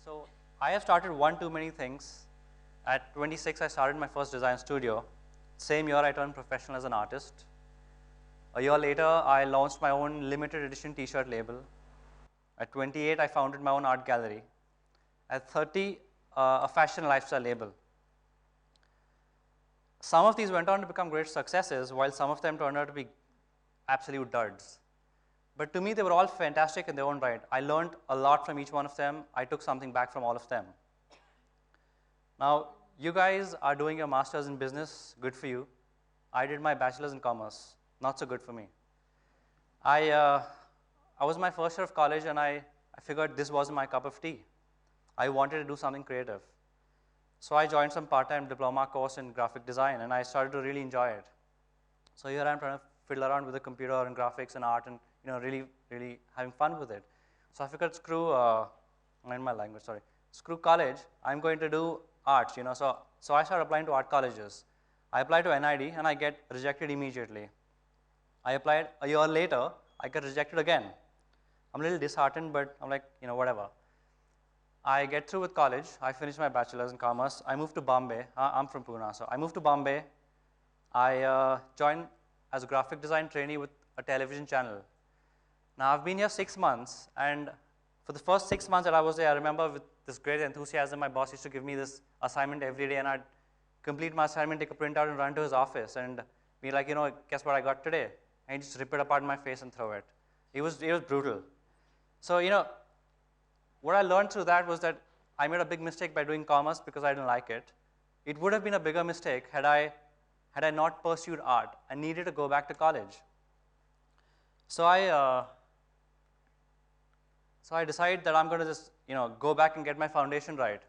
So I have started one too many things. At 26, I started my first design studio. Same year, I turned professional as an artist. A year later, I launched my own limited edition t-shirt label. At 28, I founded my own art gallery. At 30, a fashion lifestyle label. Some of these went on to become great successes, while some of them turned out to be absolute duds. But to me, they were all fantastic in their own right. I learned a lot from each one of them. I took something back from all of them. Now, you guys are doing your master's in business, good for you. I did my bachelor's in commerce, not so good for me. I was my first year of college, and I figured this wasn't my cup of tea. I wanted to do something creative. So I joined some part-time diploma course in graphic design, and I started to really enjoy it. So here I'm trying to fiddle around with the computer and graphics and art, and really, really having fun with it. So I figured, screw college. I'm going to do arts. So I started applying to art colleges. I applied to NID, and I get rejected immediately. I applied a year later. I get rejected again. I'm a little disheartened, but I'm like, whatever. I get through with college. I finished my bachelor's in commerce. I moved to Bombay. I'm from Pune, so I moved to Bombay. I joined as a graphic design trainee with a television channel. Now, I've been here 6 months, and for the first 6 months that I was there, I remember with this great enthusiasm, my boss used to give me this assignment every day, and I'd complete my assignment, take a printout, and run to his office, and be like, guess what I got today? And he'd just rip it apart in my face and throw it. It was brutal. So, what I learned through that was that I made a big mistake by doing commerce because I didn't like it. It would have been a bigger mistake had I not pursued art. I needed to go back to college. So I decided that I'm going to just go back and get my foundation right.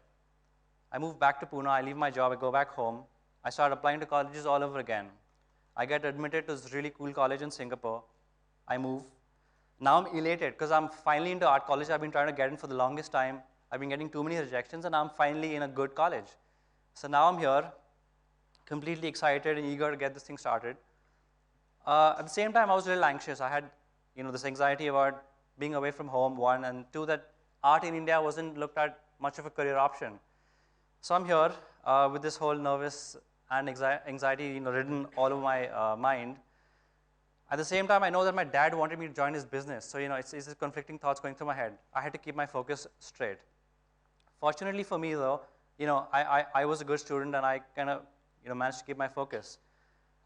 I moved back to Pune. I leave my job. I go back home. I start applying to colleges all over again. I get admitted to this really cool college in Singapore. I move. Now I'm elated because I'm finally into art college. I've been trying to get in for the longest time. I've been getting too many rejections, and I'm finally in a good college. So now I'm here, completely excited and eager to get this thing started. At the same time, I was a little anxious. I had this anxiety about being away from home, one, and two, that art in India wasn't looked at much of a career option. So I'm here with this whole nervous and anxiety ridden all over my mind. At the same time, I know that my dad wanted me to join his business, so it's conflicting thoughts going through my head. I had to keep my focus straight. Fortunately for me, though, I was a good student, and I kind of managed to keep my focus.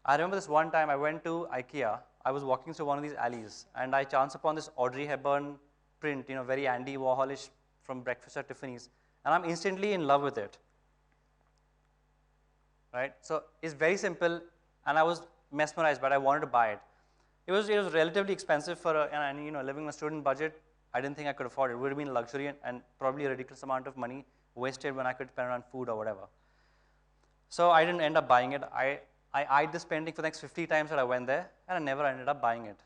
I remember this one time I went to IKEA. I was walking through one of these alleys, and I chanced upon this Audrey Hepburn print, very Andy Warholish from Breakfast at Tiffany's, and I'm instantly in love with it. Right? So it's very simple, and I was mesmerized, but I wanted to buy it. It was relatively expensive for living on a student budget. I didn't think I could afford it. It would have been luxury and probably a ridiculous amount of money wasted when I could spend it on food or whatever. So I didn't end up buying it. I eyed this painting for the next 50 times that I went there, and I never ended up buying it.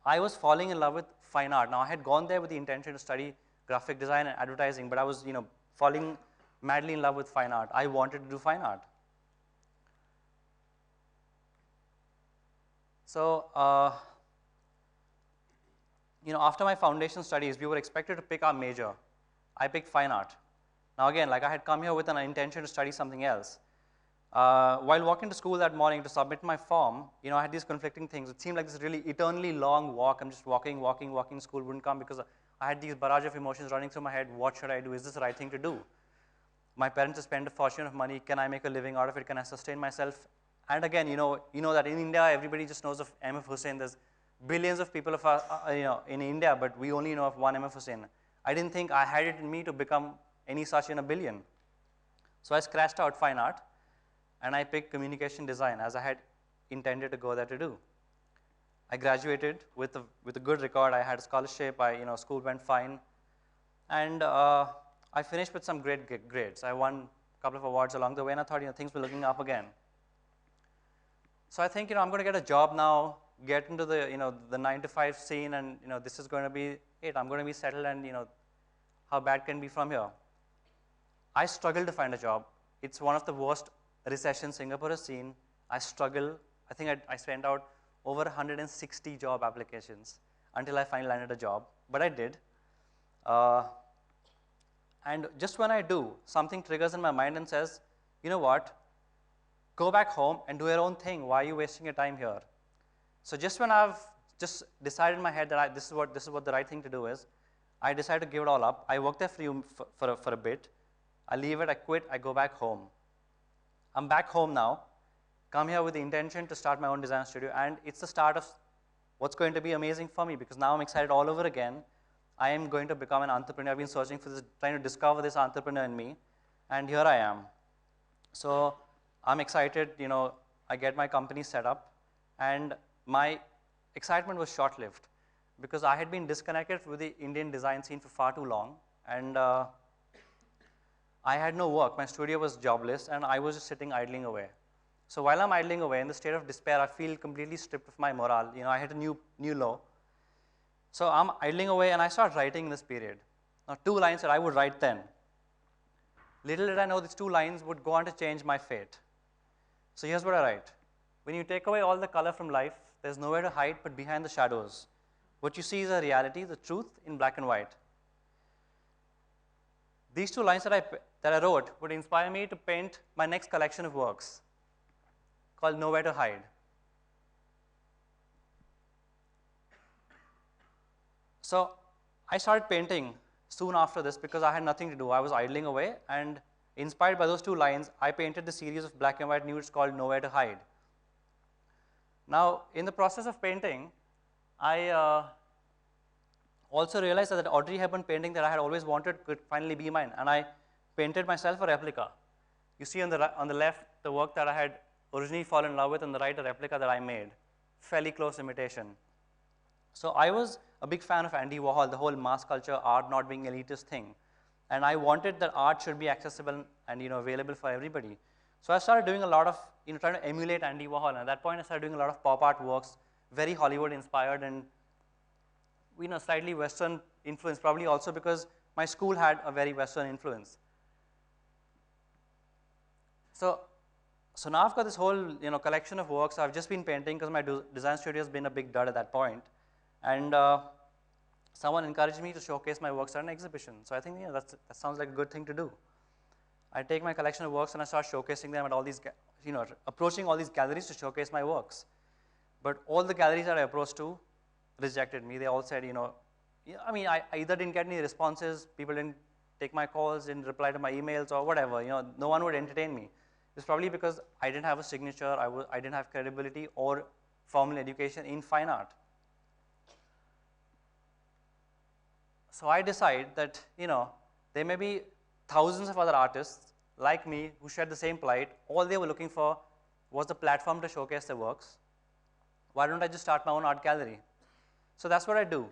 I was falling in love with fine art. Now, I had gone there with the intention to study graphic design and advertising, but I was falling madly in love with fine art. I wanted to do fine art. So, after my foundation studies, we were expected to pick our major. I picked fine art. Now again, I had come here with an intention to study something else. While walking to school that morning to submit my form, I had these conflicting things. It seemed like this really eternally long walk. I'm just walking. School wouldn't come because I had these barrage of emotions running through my head. What should I do? Is this the right thing to do? My parents have spent a fortune of money. Can I make a living out of it? Can I sustain myself? And again, you know that in India, everybody just knows of M.F. Hussain. There's billions of people in India, but we only know of one M.F. Hussain. I didn't think I had it in me to become any such in a billion. So I scratched out fine art, and I picked communication design, as I had intended to go there to do. I graduated with a good record. I had a scholarship. School went fine, and I finished with some great grades. I won a couple of awards along the way, and I thought things were looking up again. So I think I'm going to get a job now, get into the the 9-to-5 scene, and this is going to be it. I'm going to be settled, and how bad can be from here? I struggled to find a job. It's one of the worst recessions Singapore has seen. I struggled. I think I sent out over 160 job applications until I finally landed a job, but I did. And just when I do, something triggers in my mind and says, you know what, go back home and do your own thing. Why are you wasting your time here? So just when I've just decided in my head that this is what the right thing to do is, I decided to give it all up. I worked there for a bit. I leave it, I quit, I go back home. I'm back home now, come here with the intention to start my own design studio, and it's the start of what's going to be amazing for me, because now I'm excited all over again. I am going to become an entrepreneur. I've been searching for this, trying to discover this entrepreneur in me, and here I am. So I'm excited, I get my company set up, and my excitement was short-lived because I had been disconnected with the Indian design scene for far too long, and I had no work. My studio was jobless, and I was just sitting idling away. So while I'm idling away in the state of despair, I feel completely stripped of my morale. I hit a new low. So I'm idling away, and I start writing in this period. Now, 2 lines that I would write then. Little did I know these 2 lines would go on to change my fate. So here's what I write. When you take away all the color from life, there's nowhere to hide but behind the shadows. What you see is a reality, the truth in black and white. These 2 lines that I wrote would inspire me to paint my next collection of works called Nowhere to Hide. So I started painting soon after this because I had nothing to do. I was idling away, and inspired by those 2 lines, I painted the series of black and white nudes called Nowhere to Hide. Now, in the process of painting, I also realized that Audrey Hepburn painting that I had always wanted could finally be mine, and I painted myself a replica. You see on the left the work that I had originally fallen in love with, on the right a replica that I made, fairly close imitation. So I was a big fan of Andy Warhol, the whole mass culture, art not being elitist thing, and I wanted that art should be accessible and available for everybody. So I started doing a lot of trying to emulate Andy Warhol, and at that point I started doing a lot of pop art works, very Hollywood inspired and slightly Western influence, probably also because my school had a very Western influence. So now I've got this whole collection of works. I've just been painting because my design studio has been a big dud at that point, and someone encouraged me to showcase my works at an exhibition. So I think that sounds like a good thing to do. I take my collection of works and I start showcasing them at all these, approaching all these galleries to showcase my works. But all the galleries that I approached to rejected me. They all said, I either didn't get any responses, people didn't take my calls, didn't reply to my emails or whatever. No one would entertain me. It's probably because I didn't have a signature, I didn't have credibility or formal education in fine art. So I decide that, there may be thousands of other artists like me who shared the same plight. All they were looking for was the platform to showcase their works. Why don't I just start my own art gallery? So that's what I do.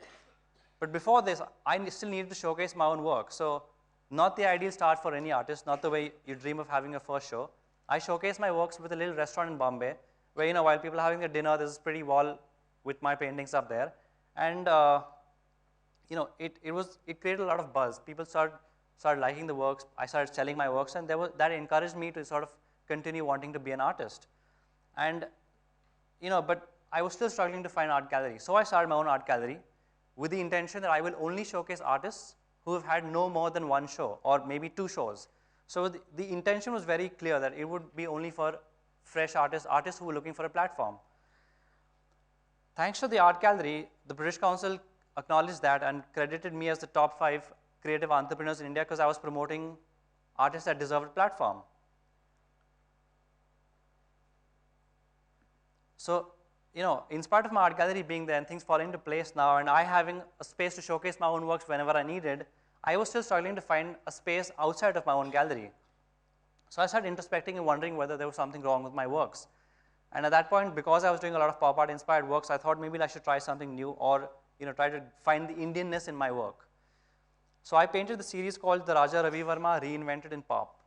But before this, I still needed to showcase my own work. So not the ideal start for any artist, not the way you dream of having a first show. I showcase my works with a little restaurant in Bombay, where while people are having their dinner, there's this pretty wall with my paintings up there. And it created a lot of buzz. People started liking the works. I started selling my works, and that encouraged me to sort of continue wanting to be an artist. And but I was still struggling to find art gallery. So I started my own art gallery with the intention that I will only showcase artists who have had no more than 1 show or maybe 2 shows. So the intention was very clear that it would be only for fresh artists who were looking for a platform. Thanks to the art gallery, the British Council acknowledged that and credited me as the top 5 creative entrepreneurs in India because I was promoting artists that deserved a platform. So, in spite of my art gallery being there and things falling into place now, and I having a space to showcase my own works whenever I needed, I was still struggling to find a space outside of my own gallery. So I started introspecting and wondering whether there was something wrong with my works. And at that point, because I was doing a lot of pop art inspired works, I thought maybe I should try something new or try to find the Indianness in my work. So I painted the series called the Raja Ravi Verma Reinvented in Pop.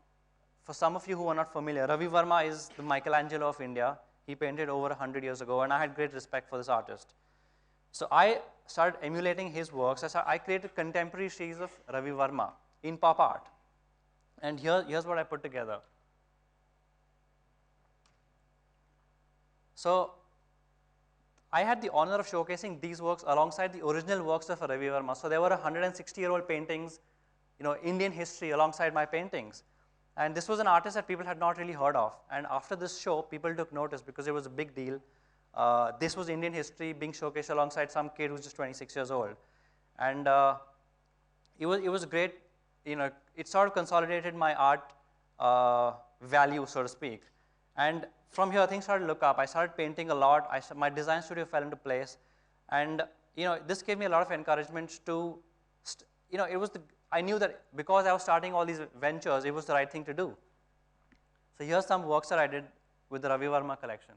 For some of you who are not familiar, Ravi Verma is the Michelangelo of India. He painted over 100 years ago, and I had great respect for this artist. So I started emulating his works. I created a contemporary series of Ravi Verma in pop art. And here's what I put together. So I had the honor of showcasing these works alongside the original works of Ravi Verma. So there were 160-year-old paintings, Indian history alongside my paintings. And this was an artist that people had not really heard of. And after this show, people took notice because it was a big deal. This was Indian history being showcased alongside some kid who's just 26 years old. And it was great. It sort of consolidated my art value, so to speak. And from here, things started to look up. I started painting a lot. My design studio fell into place. And this gave me a lot of encouragement to, I knew that because I was starting all these ventures, it was the right thing to do. So here's some works that I did with the Ravi Verma collection.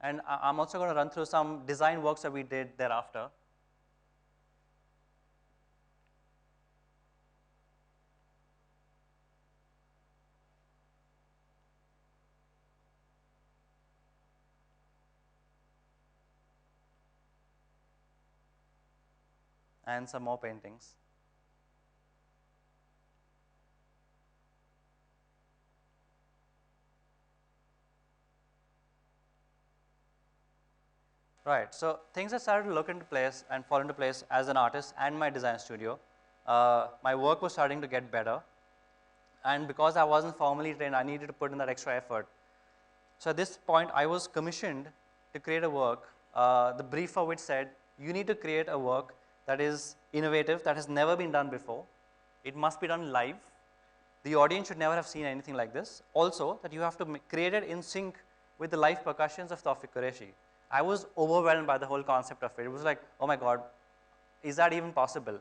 And I'm also going to run through some design works that we did thereafter. And some more paintings. Right, so things that started to look into place and fall into place as an artist and my design studio. My work was starting to get better. And because I wasn't formally trained, I needed to put in that extra effort. So at this point, I was commissioned to create a work, the brief for which said, you need to create a work that is innovative, that has never been done before. It must be done live. The audience should never have seen anything like this. Also, that you have to create it in sync with the live percussions of Tawfiq Qureshi. I was overwhelmed by the whole concept of it. It was like, oh my God, is that even possible?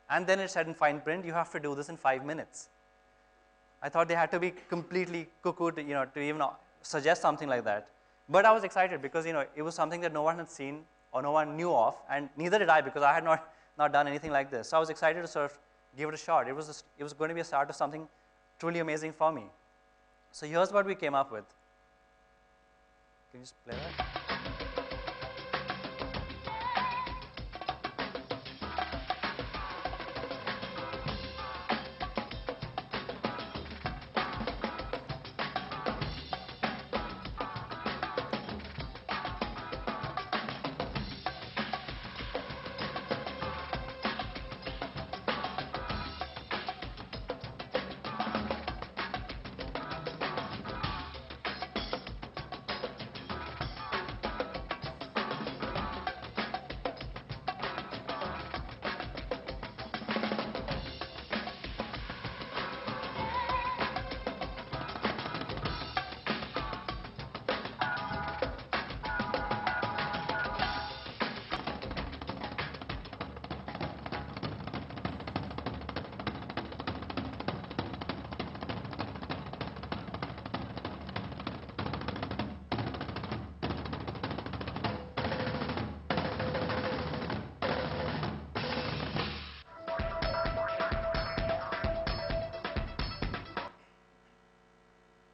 And then it said in fine print, you have to do this in 5 minutes. I thought they had to be completely cuckoo to even suggest something like that. But I was excited because it was something that no one had seen or no one knew of, and neither did I because I had not done anything like this. So I was excited to sort of give it a shot. It was going to be a start of something truly amazing for me. So here's what we came up with. Can you just play that?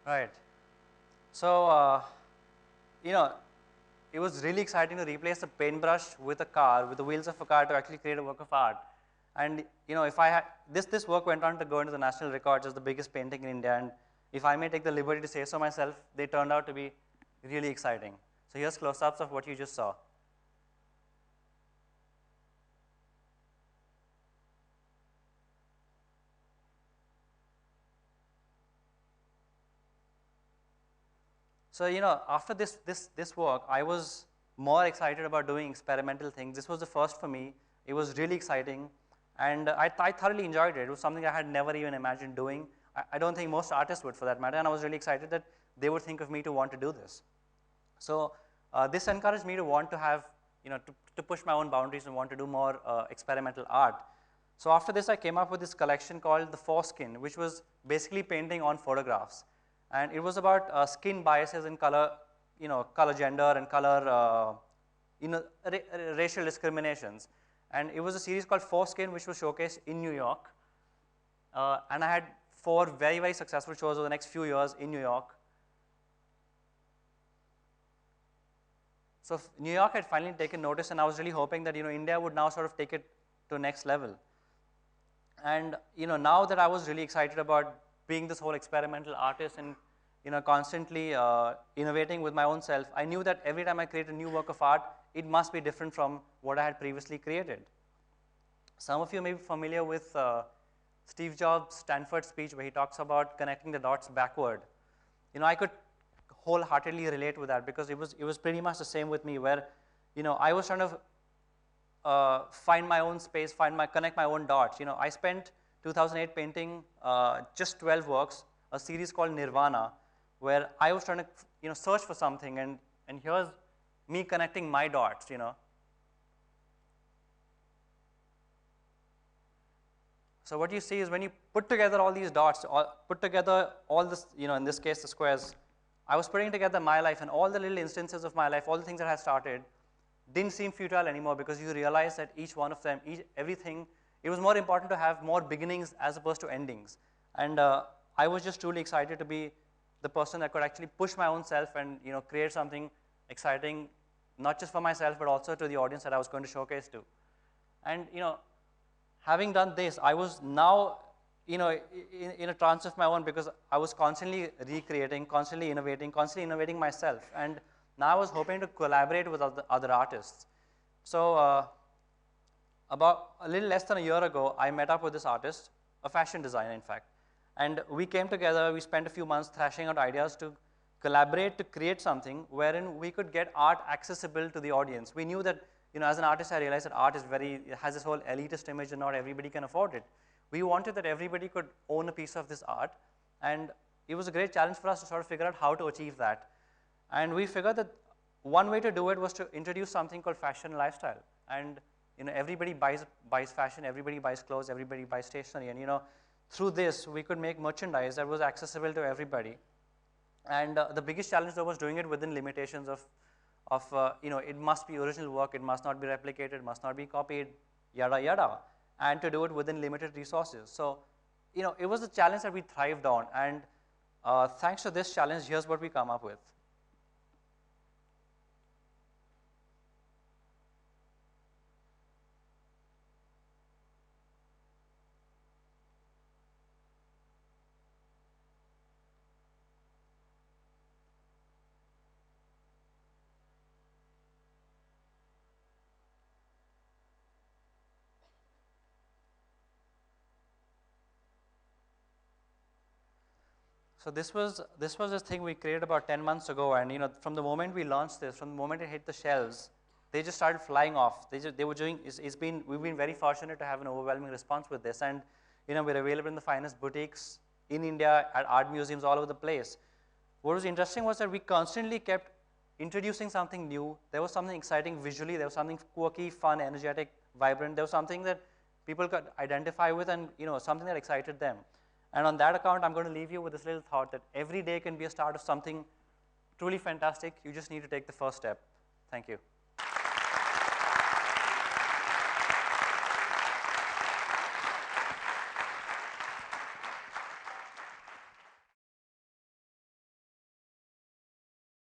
Right. So, it was really exciting to replace a paintbrush with a car, with the wheels of a car to actually create a work of art. And, if I had, this work went on to go into the national records as the biggest painting in India. And if I may take the liberty to say so myself, they turned out to be really exciting. So here's close-ups of what you just saw. So, after this work, I was more excited about doing experimental things. This was the first for me. It was really exciting, and I thoroughly enjoyed it. It was something I had never even imagined doing. I don't think most artists would, for that matter, and I was really excited that they would think of me to want to do this. So, this encouraged me to want to have, to push my own boundaries and want to do more experimental art. So, after this, I came up with this collection called the Foreskin, which was basically painting on photographs. And it was about skin biases in color, color gender and color, racial discriminations. And it was a series called Foreskin, which was showcased in New York. And I had 4 very, very successful shows over the next few years in New York. So New York had finally taken notice, and I was really hoping that India would now sort of take it to the next level. And now that I was really excited about being this whole experimental artist and constantly innovating with my own self, I knew that every time I create a new work of art, it must be different from what I had previously created. Some of you may be familiar with Steve Jobs' Stanford speech where he talks about connecting the dots backward. I could wholeheartedly relate with that because it was pretty much the same with me where, I was trying to find my own space, connect my own dots. I spent 2008 painting just 12 works, a series called Nirvana, where I was trying to, search for something, and here's me connecting my dots, So what you see is when you put together all these dots, put together all this, in this case, the squares, I was putting together my life and all the little instances of my life, all the things that I started, didn't seem futile anymore because you realize that each one of them, everything, it was more important to have more beginnings as opposed to endings. And I was just truly excited to be the person that could actually push my own self and create something exciting, not just for myself, but also to the audience that I was going to showcase to. And having done this, I was now in a trance of my own because I was constantly recreating, constantly innovating myself. And now I was hoping to collaborate with other artists. So about a little less than a year ago, I met up with this artist, a fashion designer, in fact. And we came together, we spent a few months thrashing out ideas to collaborate to create something wherein we could get art accessible to the audience. We knew that, as an artist, I realized that art has this whole elitist image and not everybody can afford it. We wanted that everybody could own a piece of this art, and it was a great challenge for us to sort of figure out how to achieve that. And we figured that one way to do it was to introduce something called fashion and lifestyle. And everybody buys fashion, everybody buys clothes, everybody buys stationery, and through this we could make merchandise that was accessible to everybody. And the biggest challenge though was doing it within limitations of it must be original work, it must not be replicated, it must not be copied, yada yada, and to do it within limited resources. So it was a challenge that we thrived on, and thanks to this challenge, here's what we come up with. So this was this thing we created about 10 months ago, and from the moment we launched this, from the moment it hit the shelves, they just started flying off. They were doing. We've been very fortunate to have an overwhelming response with this, and we're available in the finest boutiques in India, at art museums all over the place. What was interesting was that we constantly kept introducing something new. There was something exciting visually. There was something quirky, fun, energetic, vibrant. There was something that people could identify with, and something that excited them. And on that account, I'm going to leave you with this little thought that every day can be a start of something truly fantastic. You just need to take the first step. Thank you.